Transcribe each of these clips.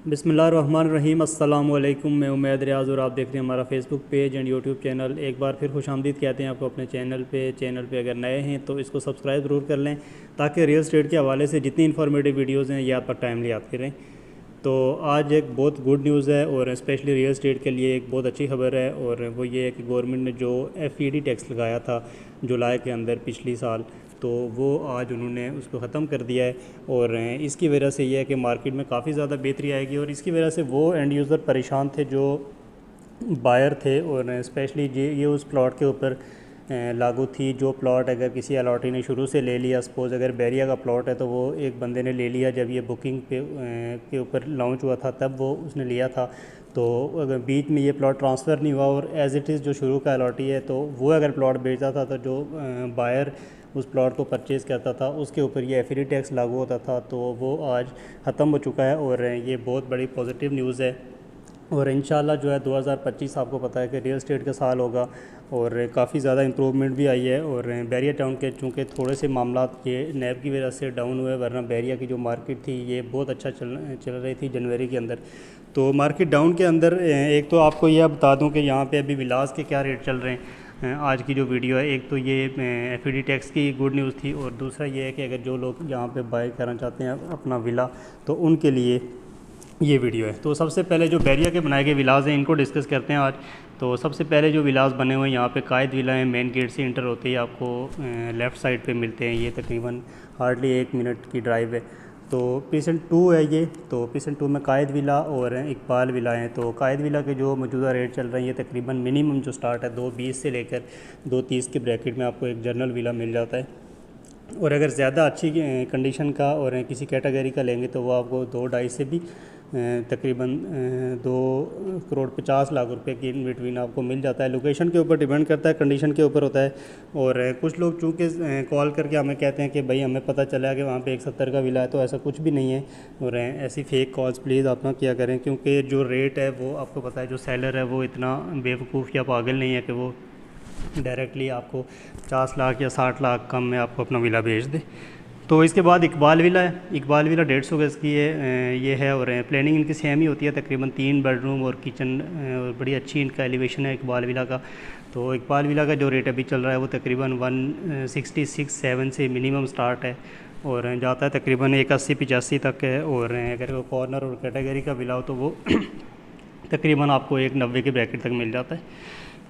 बिस्मिल्लाहिर्रहमानिर्रहीम। अस्सलाम वालेकुम। मैं उमैद रियाज़ और आप देख रहे हैं हमारा Facebook page and YouTube channel. एक बार फिर खुशामदीद कहते हैं आपको अपने चैनल पे अगर नए हैं तो इसको सब्सक्राइब ज़रूर कर लें ताकि रियल एस्टेट के हवाले से जितनी इन्फॉर्मेटिव वीडियोज़ हैं ये आप पर टाइमली आती रहें। तो आज एक बहुत गुड न्यूज़ है और स्पेशली रियल एस्टेट के लिए एक बहुत अच्छी खबर है, और वो ये है कि गवर्नमेंट ने जो FED टैक्स लगाया था जुलाई के अंदर पिछली साल, तो वो आज उन्होंने उसको ख़त्म कर दिया है। और इसकी वजह से ये है कि मार्केट में काफ़ी ज़्यादा बेहतरी आएगी, और इसकी वजह से वो एंड यूज़र परेशान थे जो बायर थे, और स्पेशली ये उस प्लॉट के ऊपर लागू थी जो प्लॉट अगर किसी अलॉटी ने शुरू से ले लिया, सपोज़ अगर बैरिया का प्लॉट है तो वो एक बंदे ने ले लिया जब ये बुकिंग पे के ऊपर लॉन्च हुआ था तब वो उसने लिया था, तो अगर बीच में ये प्लॉट ट्रांसफ़र नहीं हुआ और एज़ इट इज़ जो शुरू का अलॉटी है तो वो अगर प्लॉट बेचता था तो जो बायर उस प्लॉट को परचेज़ करता था उसके ऊपर ये एफिडी टैक्स लागू होता था, तो वो आज ख़त्म हो चुका है। और ये बहुत बड़ी पॉजिटिव न्यूज़ है। और इंशाल्लाह जो है 2025 आपको पता है कि रियल एस्टेट का साल होगा, और काफ़ी ज़्यादा इम्प्रूवमेंट भी आई है। और बैरिया टाउन के चूँकि थोड़े से मामला ये नैब की वजह से डाउन हुए, वरना बैरिया की जो मार्केट थी ये बहुत अच्छा चल रही थी जनवरी के अंदर। तो मार्केट डाउन के अंदर एक तो आपको यह बता दूं कि यहाँ पे अभी विलास के क्या रेट चल रहे हैं। आज की जो वीडियो है, एक तो ये FED टैक्स की गुड न्यूज़ थी, और दूसरा ये है कि अगर जो लोग यहाँ पे बाय करना चाहते हैं अपना विला तो उनके लिए ये वीडियो है। तो सबसे पहले जो बैरिया के बनाए गए विलास हैं इनको डिस्कस करते हैं आज। तो सबसे पहले जो विलास बने हुए हैं यहाँ पे कायद विला है, मेन गेट से इंटर होते ही आपको लेफ़्ट साइड पे मिलते हैं। ये तकरीबन हार्डली 1 मिनट की ड्राइव है। तो पीसेंट 2 है ये। तो पीसेंट 2 में कायद विला और इकबाल विला हैं। तो कायद विला के जो मौजूदा रेट चल रहे हैं ये तकरीबन मिनिमम जो स्टार्ट है 220 से लेकर 230 के ब्रैकेट में आपको एक जनरल विला मिल जाता है। और अगर ज़्यादा अच्छी कंडीशन का और किसी कैटेगरी का लेंगे तो वो आपको 2-2.5 से भी तकरीबन 2,50,00,000 रुपए की इन बिटवीन आपको मिल जाता है। लोकेशन के ऊपर डिपेंड करता है, कंडीशन के ऊपर होता है। और कुछ लोग चूँकि कॉल करके हमें कहते हैं कि भाई हमें पता चला कि वहाँ पे 170 का विला है, तो ऐसा कुछ भी नहीं है। और ऐसी फेक कॉल्स प्लीज़ आप ना किया करें, क्योंकि जो रेट है वो आपको पता है, जो सेलर है वो इतना बेवकूफ़ या पागल नहीं है कि वो डायरेक्टली आपको 50 लाख या 60 लाख कम में आपको अपना विला भेज दे। तो इसके बाद इकबाल विला है। इकबाल विला 150 गज़ की है ये है, और प्लानिंग इनकी सेम ही होती है, तकरीबन 3 बेडरूम और किचन, और बड़ी अच्छी इनका एलिवेशन है इकबाल विला का। तो इकबाल विला का जो रेट अभी चल रहा है वो तकरीबन 166-7 से मिनिमम स्टार्ट है, और जाता है तकरीबन 180-85 तक है। और अगर वो कॉर्नर और कैटेगरी का विला हो तो वो तकरीबन आपको 190 के ब्रैकेट तक मिल जाता है।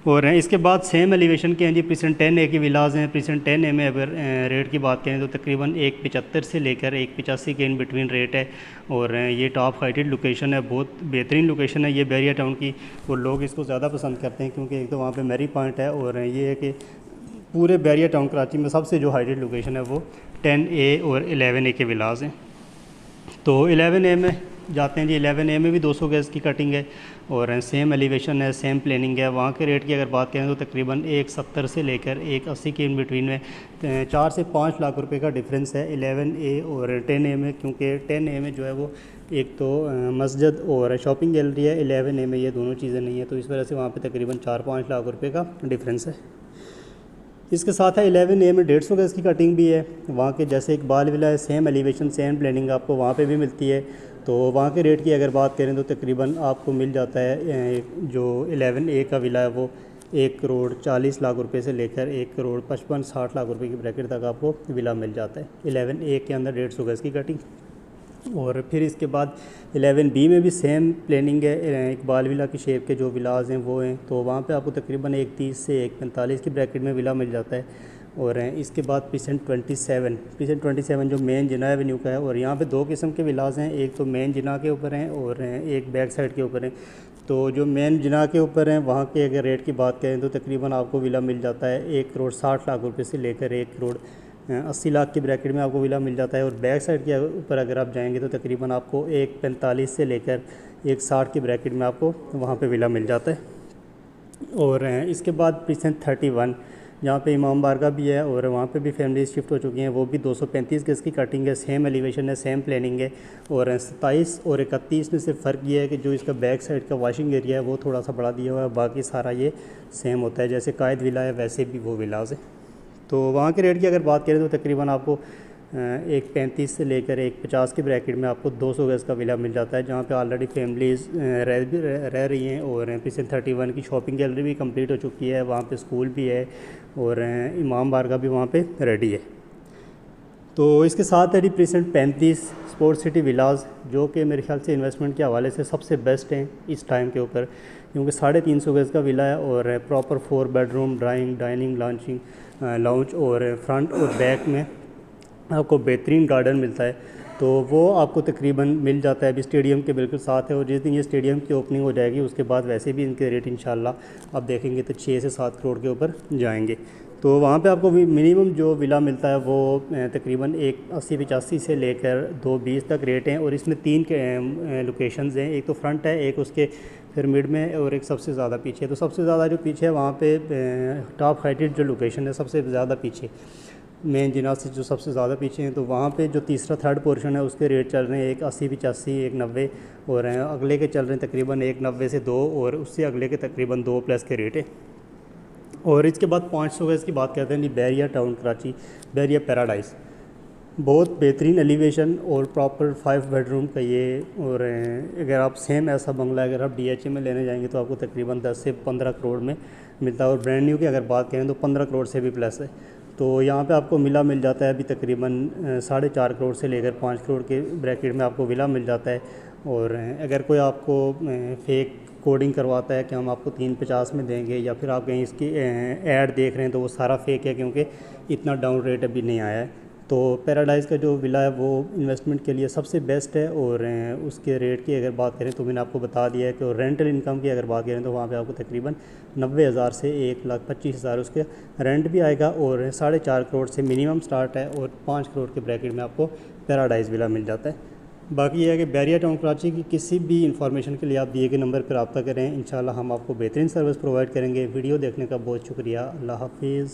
और इसके बाद सेम एलिवेशन के हैं जी प्रीसेंट 10A की विलाज हैं। प्रीसेंट 10A में अगर रेट की बात करें तो तकरीबन 175 से लेकर 185 के इन बिटवीन रेट है। और ये टॉप हाइटेड लोकेशन है, बहुत बेहतरीन लोकेशन है ये बैरिया टाउन की, और लोग इसको ज़्यादा पसंद करते हैं क्योंकि एक तो वहाँ पे मैरी पॉइंट है, और ये है कि पूरे बैरिया टाउन कराची में सबसे जो हाइटेड लोकेशन है वो 10A और 11A के विलाज हैं। तो 11A में जाते हैं जी। 11A में भी 200 गज़ की कटिंग है, और सेम एलिवेशन है, सेम प्लानिंग है। वहाँ के रेट की अगर बात करें तो तकरीबन 170 से लेकर 180 के इन बिटवीन में 4 से 5 लाख रुपए का डिफरेंस है 11A और 10A में, क्योंकि 10A में जो है वो एक तो मस्जिद और शॉपिंग गैलरी है, 11A में ये दोनों चीज़ें नहीं है, तो इस वजह से वहाँ पे तकरीबन 4-5 लाख रुपए का डिफरेंस है। इसके साथ है 11A में 150 गज़ की कटिंग भी है। वहाँ के जैसे इकबाल विला है, सेम एलिवेशन सेम प्लानिंग आपको वहाँ पे भी मिलती है। तो वहाँ के रेट की अगर बात करें तो तकरीबन आपको मिल जाता है जो 11A का विला है वो 1,40,00,000 रुपये से लेकर 1,55,60 लाख रुपये की ब्रैकेट तक आपको विला मिल जाता है 11A के अंदर 150 गज़ की कटिंग। और फिर इसके बाद 11B में भी सेम प्लानिंग है, इकबाल विला की शेप के जो विलाज हैं वो हैं, तो वहाँ पे आपको तकरीबन 130 से 145 की ब्रैकेट में विला मिल जाता है। और इसके बाद पीसेंट 27 जो मेन जिना एवेन्यू का है, और यहाँ पे 2 किस्म के विलाज हैं, एक तो मेन जिना के ऊपर हैं और एक बैक साइड के ऊपर हैं। तो जो मेन जिना के ऊपर हैं वहाँ के अगर रेट की बात करें तो तकरीबन आपको विला मिल जाता है 1,60,00,000 रुपये से लेकर 1,80,00,000 की ब्रैकेट में आपको विला मिल जाता है। और बैक साइड के ऊपर अगर आप जाएंगे तो तकरीबन आपको 1,45 से लेकर 1,60 की ब्रैकेट में आपको वहाँ पे विला मिल जाता है। और इसके बाद पीसेंट 31 जहाँ पे इमाम बारगाह भी है, और वहाँ पे भी फैमिली शिफ्ट हो चुकी हैं, वो भी 235 गज़ की कटिंग है, सेम एलिवेशन है, सेम प्लानिंग है। और 27 और 31 में सिर्फ फ़र्क ये है कि जो इसका बैक साइड का वॉशिंग एरिया है वो थोड़ा सा बढ़ा दिया हुआ है, बाकी सारा ये सेम होता है। जैसे कायद विला है वैसे भी वो विलाज है। तो वहाँ के रेट की अगर बात करें तो तकरीबन आपको एक 35 से लेकर एक 50 के ब्रैकेट में आपको 200 गज़ का विला मिल जाता है, जहाँ पे ऑलरेडी फैमिलीज़ रह रही हैं और प्रिंसेस 31 की शॉपिंग गैलरी भी कंप्लीट हो चुकी है, वहाँ पे स्कूल भी है और इमाम बारगाह भी वहाँ पे रेडी है। तो इसके साथ है प्रिंसेस 35 स्पोर्ट सिटी विलास, जो कि मेरे ख्याल से इन्वेस्टमेंट के हवाले से सबसे बेस्ट हैं इस टाइम के ऊपर, क्योंकि 350 गज़ का विला है और प्रॉपर 4 बेडरूम, डाइनिंग लाउंज और फ्रंट और बैक में आपको बेहतरीन गार्डन मिलता है। तो वो आपको तकरीबन मिल जाता है, अभी स्टेडियम के बिल्कुल साथ है, और जिस दिन ये स्टेडियम की ओपनिंग हो जाएगी उसके बाद वैसे भी इनके रेट इंशाल्लाह आप देखेंगे तो 6 से 7 करोड़ के ऊपर जाएंगे। तो वहाँ पे आपको मिनिमम जो विला मिलता है वो तकरीबन 180-85 से लेकर 220 तक रेट हैं, और इसमें 3 लोकेशंस हैं, एक तो फ्रंट है, एक उसके फिर मिड में और एक सबसे ज़्यादा पीछे। तो सबसे ज़्यादा जो पीछे है वहाँ पे टॉप हाइटेड जो लोकेशन है सबसे ज़्यादा पीछे, मेन जिनात से जो सबसे ज़्यादा पीछे हैं, तो वहाँ पे जो तीसरा थर्ड पोर्शन है उसके रेट चल रहे हैं 180-85, 190 और अगले के चल रहे हैं तकरीबन 190 से 2, और उससे अगले के तकरीबन 2+ के रेट है। और इसके बाद 500 गज़ की बात करते हैं बैरिया टाउन कराची, बैरिया पैराडाइज, बहुत बेहतरीन एलिवेशन और प्रॉपर 5 बेडरूम का ये। और अगर आप सेम ऐसा बंगला अगर आप DHA में लेने जाएंगे तो आपको तकरीबन 10 से 15 करोड़ में मिलता है, और ब्रांड न्यू की अगर बात करें तो 15 करोड़ से भी प्लस है। तो यहाँ पे आपको मिल जाता है अभी तकरीबन 4.5 करोड़ से लेकर 5 करोड़ के ब्रैकेट में आपको विला मिल जाता है। और अगर कोई आपको फेक कोडिंग करवाता है कि हम आपको 350 में देंगे, या फिर आप कहीं इसकी ऐड देख रहे हैं तो वो सारा फेक है, क्योंकि इतना डाउन रेट अभी नहीं आया है। तो पैराडाइज़ का जो विला है वो इन्वेस्टमेंट के लिए सबसे बेस्ट है। और उसके रेट की अगर बात करें तो मैंने आपको बता दिया है कि रेंटल इनकम की अगर बात करें तो वहाँ पे आपको तकरीबन 90,000 से 1,25,000 उसके रेंट भी आएगा, और 4.5 करोड़ से मिनिमम स्टार्ट है, और 5 करोड़ के ब्रैकेट में आपको पैराडाइज़ विला मिल जाता है। बाकी ये है कि बैरिया टाउन कराची की किसी भी इंफॉर्मेशन के लिए आप दिए गए नंबर पर रब्ता करें, इंशाल्लाह हम आपको बेहतरीन सर्विस प्रोवाइड करेंगे। वीडियो देखने का बहुत शुक्रिया। अल्लाह हाफिज़।